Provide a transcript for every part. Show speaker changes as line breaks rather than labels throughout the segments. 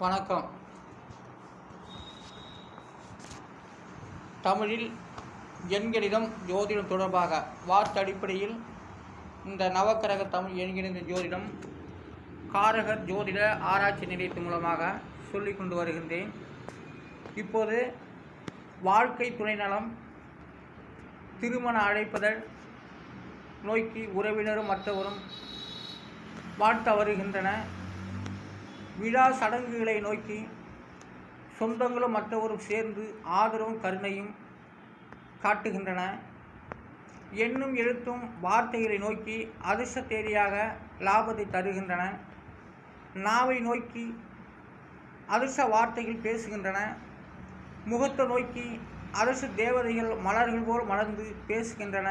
வணக்கம். தமிழில் எண்கணிதம் ஜோதிடம் தொடர்பாக வார்த்தை அடிப்படையில் இந்த நவக்கிரக தமிழ் எண்கணித ஜோதிடம் காரகர் ஜோதிட ஆராய்ச்சி நிலையத்தின் மூலமாக சொல்லிக் கொண்டு வருகின்றேன். இப்போது வாழ்க்கை துணை நலம், திருமண அழைப்பதல் நோக்கி உறவினரும் மற்றவரும் வாழ்த்த வருகின்றன. விழா சடங்குகளை நோக்கி சொந்தங்களும் மற்றவரும் சேர்ந்து ஆதரவும் கருணையும் காட்டுகின்றன. எண்ணும் எழுத்தும் வார்த்தைகளை நோக்கி அதிர்ஷ்ட தேதியாக லாபத்தை தருகின்றன. நாவை நோக்கி அதிர்ஷ்ட வார்த்தைகள் பேசுகின்றன. முகத்தை நோக்கி அதிர்ஷ்ட தேவதைகள் மலர்கள் போல் மலர்ந்து பேசுகின்றன.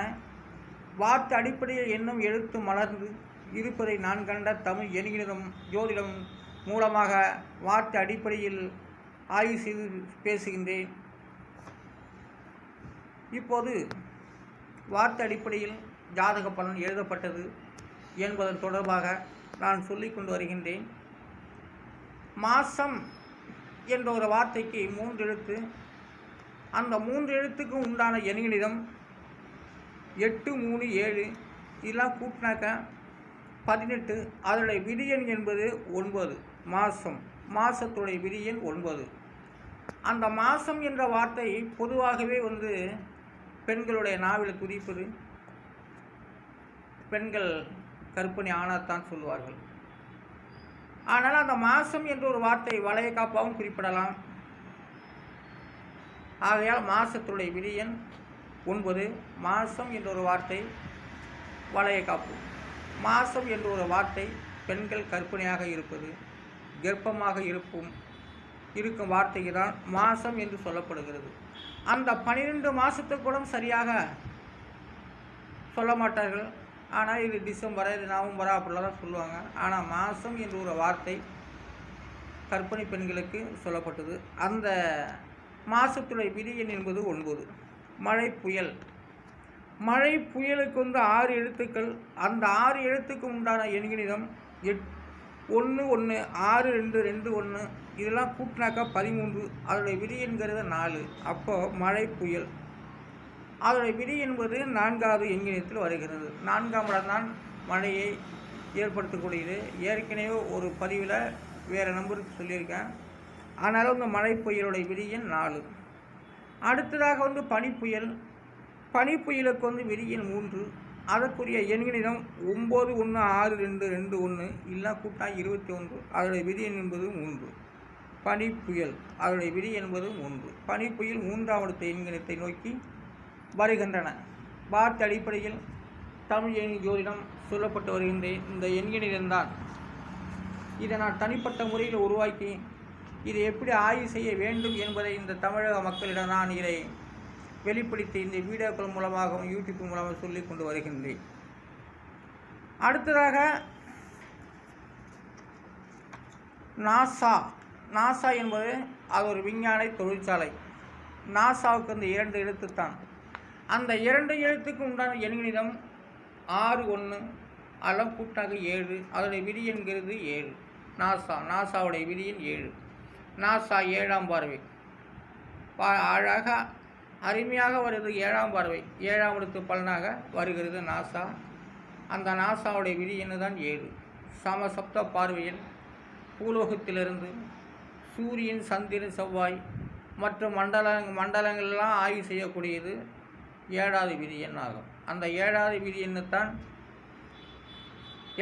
வார்த்தை அடிப்படையில் எண்ணும் எழுத்து மலர்ந்து இருப்பதை நான் கண்ட தமிழ் எண்கணிதம் ஜோதிடம் மூலமாக வார்த்தை அடிப்படையில் ஆய்வு செய்து பேசுகின்றேன். இப்போது வார்த்தை அடிப்படையில் ஜாதக பலன் எழுதப்பட்டது என்பதன் தொடர்பாக நான் சொல்லிக் கொண்டு வருகின்றேன். மாசம் என்ற ஒரு வார்த்தைக்கு 3 எழுத்து. அந்த 3 எழுத்துக்கு உண்டான எண்கணிதம் 8, 3, 7 இதெல்லாம் கூட்டினாக்க 18. அதனுடைய விதியன் என்பது 9. மாசத்துடைய விதியன் 9. அந்த மாசம் என்ற வார்த்தை பொதுவாகவே பெண்களுடைய நாவில் துதிப்பது. பெண்கள் கற்பனை ஆனாத்தான் சொல்வார்கள். ஆனால் அந்த மாசம் என்ற ஒரு வார்த்தை வளைய காப்பாகவும் குறிப்பிடலாம். ஆகையால் மாசத்துடைய விதியன் 9. மாசம் என்ற ஒரு வார்த்தை வளைய காப்பு. மாசம் என்ற ஒரு வார்த்தை பெண்கள் கற்பனையாக இருப்பது, கர்ப்பமாக இருக்கும் வார்த்தைக்கு தான் மாசம் என்று சொல்லப்படுகிறது. அந்த 12 மாதத்துக்கு கூட சரியாக சொல்ல மாட்டார்கள். ஆனால் இது டிசம்பரா, இது நவம்பரா அப்படிலாம் தான் சொல்லுவாங்க. ஆனால் மாதம் என்ற ஒரு வார்த்தை கற்பனை பெண்களுக்கு சொல்லப்பட்டது. அந்த மாதத்துடைய விதியன் என்பது 9. மழை புயல். மழை புயலுக்கு 6 எழுத்துக்கள். அந்த 6 எழுத்துக்கு உண்டான எண்கணிதம் 1, 1, 6, 2, 2, 1 இதெல்லாம் கூட்டினாக்கா 13. அதோடைய விதி என்கிறது 4. அப்போது மழை புயல் அதோடைய விதி என்பது 4வது எண்கணிதத்தில் வருகிறது. 4ஆம் இடம் தான் மழையை ஏற்படுத்தக்கூடியது. ஏற்கனவே ஒரு பதிவில் வேறு நம்பருக்கு சொல்லியிருக்கேன். ஆனாலும் இந்த மழை புயலுடைய விதி எண் 4. அடுத்ததாக பனிப்புயல். பனிப்புயலுக்கு விதி எண் 3. அதற்குரிய எண்கணிதம் 9, 1, 6, 2, 2, 1 இல்லைனா கூட்டா 21. அதோடைய விதி எண் என்பது 3. பனிப்புயல் அதோடைய விதி என்பது 3. பனிப்புயல் 3வது எண்கணிதத்தை நோக்கி வருகின்றன. வார்த்தை அடிப்படையில் தமிழ் எண் ஜோதிடம் சொல்லப்பட்டு வருகின்ற இந்த எண்கணிதம்தான். இதை நான் தனிப்பட்ட முறையில் உருவாக்கி இதை எப்படி ஆய்வு செய்ய வேண்டும் என்பதை இந்த தமிழக மக்களிடம் நான் இதை வெளிப்படுத்தி இந்த வீடியோக்கள் மூலமாகவும் யூடியூப் மூலமாக சொல்லிக் கொண்டு வருகின்றேன். அடுத்ததாக நாசா என்பது அது ஒரு விஞ்ஞான தொழிற்சாலை. நாசாவுக்கு 2 எழுத்து தான். அந்த 2 எழுத்துக்கு உண்டான எண்கணிதம் 6, 1 அதெல்லாம் கூட்டாக 7. அதோடைய விதி என்கிறது 7. நாசாவுடைய விதி எண் 7. நாசா 7ஆம் பார்வை அழகாக அருமையாக வருது. 7ஆம் பார்வை 7ஆம் இடத்து பலனாக வருகிறது நாசா. அந்த நாசாவுடைய விதி என்ன தான் 7. சமசப்த பார்வையில் பூலோகத்திலிருந்து சூரியன், சந்திரன், செவ்வாய் மற்றும் மண்டலங்கள்லாம் ஆய்வு செய்யக்கூடியது 7வது விதி எண் ஆகும். அந்த 7வது விதி எண்ணுத்தான்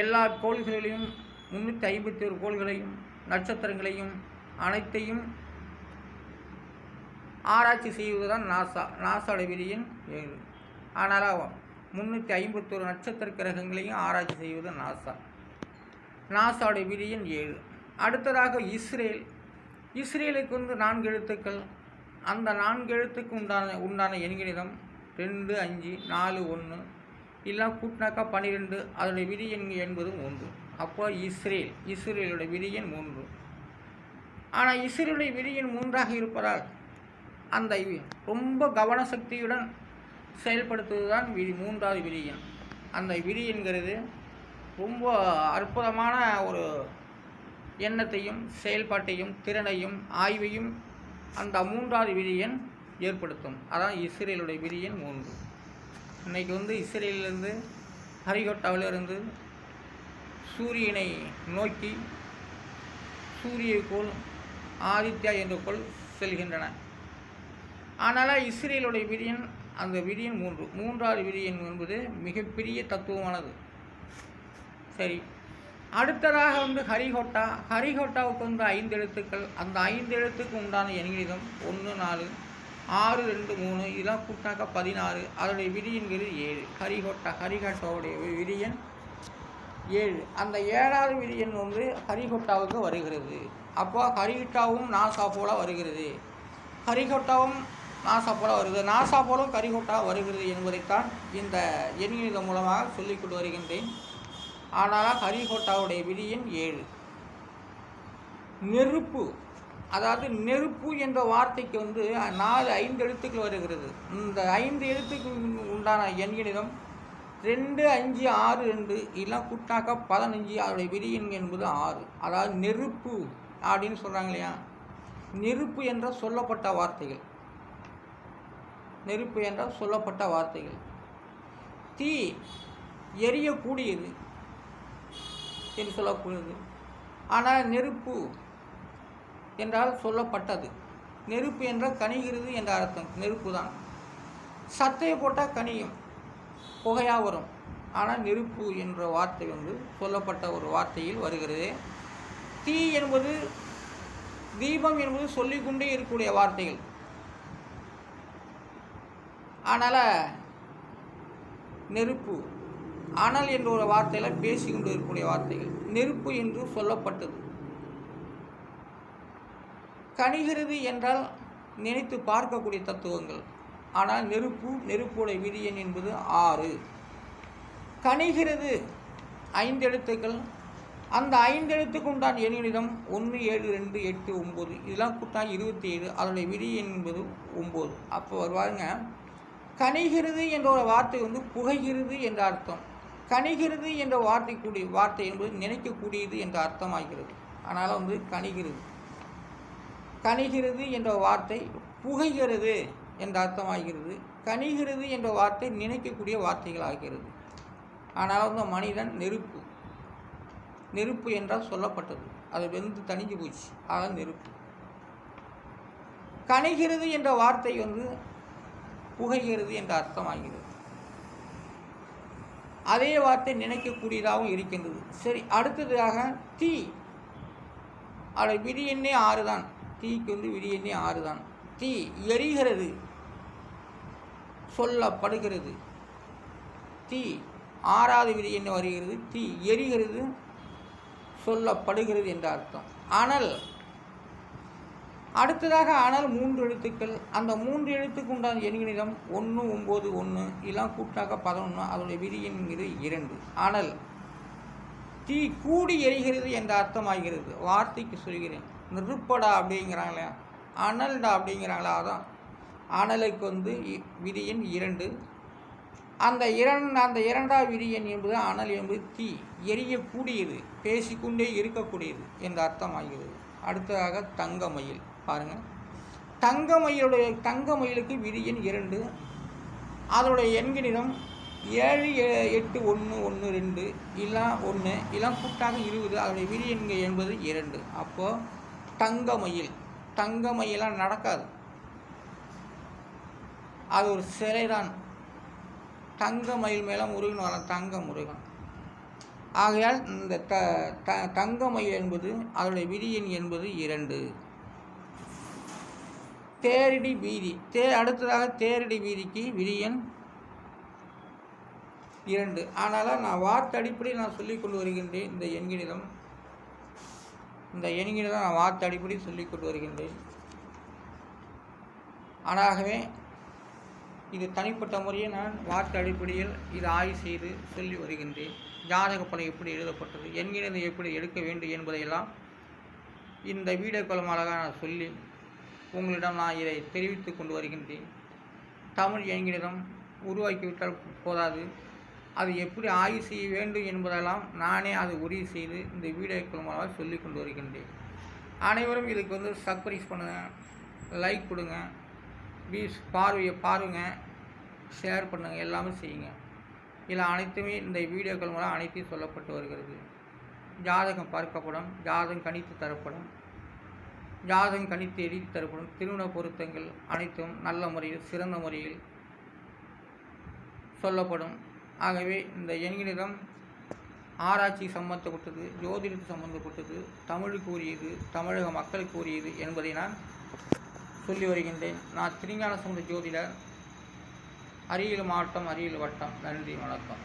எல்லா கோள்களிலையும் 351 கோள்களையும் நட்சத்திரங்களையும் அனைத்தையும் ஆராய்ச்சி செய்வது தான் நாசாவுடைய விதி எண் 7. ஆனால் 351 நட்சத்திர கிரகங்களையும் ஆராய்ச்சி செய்வது நாசாவுடைய விதி எண் 7. அடுத்ததாக இஸ்ரேலுக்கு 4 எழுத்துக்கள். அந்த 4 எழுத்துக்கு உண்டான எண்கணிதம் 2, 5, 4, 1 இல்லை கூட்டினாக்கா 12. அதனுடைய விதி எண் என்பது 3. அப்போ இஸ்ரேலுடைய விதி எண் 3. ஆனால் இஸ்ரேலுடைய விதி எண் 3ஆக இருப்பதால் அந்த ரொம்ப கவனசக்தியுடன் செயல்படுத்துவது தான் 3வது விதி எண். அந்த விதி என்கிறது ரொம்ப அற்புதமான ஒரு எண்ணத்தையும் செயல்பாட்டையும் திறனையும் ஆய்வையும் அந்த மூன்றாவது விதியன் ஏற்படுத்தும். அதான் இஸ்ரேலுடைய விதியன் 3. இன்றைக்கி இஸ்ரேலிலிருந்து ஹரிகோட்டாவிலிருந்து சூரியனை நோக்கி சூரியக்கோள் ஆதித்யா என்ற கோள் செல்கின்றன. ஆனால் இஸ்ரேலுடைய விதியன் அந்த விதியன் 3. மூன்றாவது விதியன் என்பது மிகப்பெரிய தத்துவமானது. சரி, அடுத்ததாக ஹரிகோட்டாவுக்கு 5 எழுத்துக்கள். அந்த 5 எழுத்துக்கு உண்டான எண்கணிதம் 1, 4, 6, 2, 3 இதெல்லாம் கூட்டாக்க 16. அதனுடைய விதியன்கிறது 7. ஹரிகோட்டாவுடைய விதியன் 7. அந்த 7வது விதியன் ஹரிகோட்டாவுக்கு வருகிறது. அப்போ ஹரிகோட்டாவும் நாசா போல வருகிறது. ஹரிகோட்டாவும் நாசா போல வருகிறது. நாசா போலும் ஹரிகோட்டா வருகிறது என்பதைத்தான் இந்த எண்கணிதம் மூலமாக சொல்லிக்கொண்டு வருகின்றேன். ஆனால் ஹரிகோட்டாவுடைய விதியன் 7. நெருப்பு, அதாவது நெருப்பு என்ற வார்த்தைக்கு 5 எழுத்துக்கள் வருகிறது. இந்த 5 எழுத்துக்கு உண்டான எண்கணிதம் 2, 5, 6, 2 இதெல்லாம் கூட்டாக்க 15. அதோடைய விதியன் என்பது 6. அதாவது நெருப்பு அப்படின்னு சொல்கிறாங்க இல்லையா, நெருப்பு என்ற சொல்லப்பட்ட வார்த்தைகள். நெருப்பு என்ற சொல்லப்பட்ட வார்த்தைகள். தீ எரியக்கூடியது என்று சொல்லக்கூடியது. ஆனால் நெருப்பு என்றால் சொல்லப்பட்டது. நெருப்பு என்றால் கனிகிறது என்ற அர்த்தம். நெருப்பு தான். சத்தையை போட்டால் கனியும், புகையாக வரும். ஆனால் நெருப்பு என்ற வார்த்தை சொல்லப்பட்ட ஒரு வார்த்தையில் வருகிறது. தீ என்பது, தீபம் என்பது சொல்லிக்கொண்டே இருக்கக்கூடிய வார்த்தைகள். ஆனால் நெருப்பு, அனல் என்ற ஒரு வார்த்தையில் பேசிக்கொண்டு இருக்கக்கூடிய வார்த்தைகள். நெருப்பு என்று சொல்லப்பட்டது. கனிகிறது என்றால் நினைத்து பார்க்கக்கூடிய தத்துவங்கள். ஆனால் நெருப்புடைய விதியன் என்பது 6. கனிகிறது 5 எழுத்துக்கள். அந்த 5 எழுத்துக்கு உண்டான எண்கணிதம் 1, 7, 2, 8, 9 இதெல்லாம் கூட்டா 27. அதனுடைய விதியன் என்பது 9. அப்போ வருவாருங்க, கனிகிறது என்ற ஒரு வார்த்தை புகைகிறது என்ற அர்த்தம். கனிகிறது என்ற வார்த்தை என்பது நினைக்கக்கூடியது என்ற அர்த்தமாகிறது. ஆனால் கனிகிறது என்ற வார்த்தை புகைகிறது என்ற அர்த்தமாகிறது. கனிகிறது என்ற வார்த்தை நினைக்கக்கூடிய வார்த்தைகள் ஆகிறது. ஆனால் மனிதன் நெருப்பு என்றால் சொல்லப்பட்டது. அது வெந்து தணிஞ்சு போச்சு. அதான் நெருப்பு. கனிகிறது என்ற வார்த்தை புகைகிறது என்ற அர்த்தமாகிறது. அதே வார்த்தை நினைக்கக்கூடியதாகவும் இருக்கின்றது. சரி, அடுத்ததாக தீ. அதோட விதியெண்ணே 6 தான். தீக்கு விதியெண்ணே 6 தான். தீ எரிகிறது, சொல்லப்படுகிறது. தீ 6வது விதியெண்ணே வருகிறது. தீ எரிகிறது, சொல்லப்படுகிறது என்ற அர்த்தம். அனல், அடுத்ததாக அனல் 3 எழுத்துக்கள். அந்த 3 எழுத்துக்கு உண்டான எண்கணிதம் 1, 9, 1 இதெல்லாம் கூட்டாக்க 11. அதனுடைய விதியன் 2. அனல், தீ கூடி எரிகிறது என்ற அர்த்தமாகிறது. வார்த்தைக்கு சொல்கிறேன். நெருப்படா அப்படிங்கிறாங்களே, அனல்டா அப்படிங்கிறாங்களா, அதான் அனலுக்கு விதியன் 2. அந்த 2வது விதியன் என்பது அனல் என்பது தீ எரியக்கூடியது, பேசிக்கொண்டே இருக்கக்கூடியது என்ற அர்த்தமாகிறது. அடுத்ததாக தங்கமயில். பாருங்கள், தங்கமயிலுக்கு விதியன் 2. அதனுடைய எண்கணிதம் 7, 8, 1, 1, 2 எல்லாம் 1 எல்லாம் கூட்டாக 20. அதனுடைய விதியன் என்பது 2. அப்போது தங்கமயிலாம் நடக்காது, அது ஒரு சிலைதான். தங்கமயில் மேலே முருகன் வர தங்க முருகன். ஆகையால் இந்த தங்கமயில் என்பது அதனுடைய விதியன் என்பது 2. தேரடி வீதி. அடுத்ததாக தேரடி வீதிக்கு விதியன் 2. ஆனால் நான் வார்த்தை அடிப்படையில் நான் சொல்லிக் கொண்டு வருகின்றேன். இந்த எண்கணிதம் நான் வார்த்தை அடிப்படையில் சொல்லிக் கொண்டு வருகின்றேன். ஆனாகவே இது தனிப்பட்ட முறையை நான் வார்த்தை அடிப்படையில் இது ஆய்வு செய்து சொல்லி வருகின்றேன். ஜாதக பலன் எப்படி எழுதப்பட்டது, எண்கணிதம் எப்படி எடுக்க வேண்டும் என்பதையெல்லாம் இந்த வீடியோக்கள் மூலமாக நான் சொல்லி உங்களிடம் நான் இதை தெரிவித்து கொண்டு வருகின்றேன். தமிழ் எண்கணிதம் உருவாக்கிவிட்டால் போதாது, அது எப்படி ஆய்வு செய்ய வேண்டும் என்பதெல்லாம் நானே அதை உறுதி செய்து இந்த வீடியோக்கள் மூலமாக சொல்லி கொண்டு வருகின்றேன். அனைவரும் இதுக்கு சப்ஸ்கிரைப் பண்ணுங்கள், லைக் கொடுங்க, ப்ளீஸ் பாருங்க, ஷேர் பண்ணுங்கள், எல்லாமே செய்யுங்க. இதில் அனைத்துமே இந்த வீடியோக்கள் மூலம் அனைத்தையும் சொல்லப்பட்டு வருகிறது. ஜாதகம் பார்க்கப்படும், ஜாதகம் கணித்து தரப்படும், ஜாதகம் கணித்து எழுதி தரப்படும். திருமண பொருத்தங்கள் அனைத்தும் நல்ல முறையில் சிறந்த முறையில் சொல்லப்படும். ஆகவே இந்த எண்கணிதம் ஆராய்ச்சி சம்பந்தப்பட்டது, ஜோதிடத்துக்கு சம்பந்தப்பட்டது, தமிழுக்கு உரியது, தமிழக மக்களுக்கு உரியது என்பதை நான் சொல்லி வருகின்றேன். நான் திருஞான சம்பந்த ஜோதிடர், அரியலூர் மாவட்டம், அரியலூர் வட்டம். நன்றி, வணக்கம்.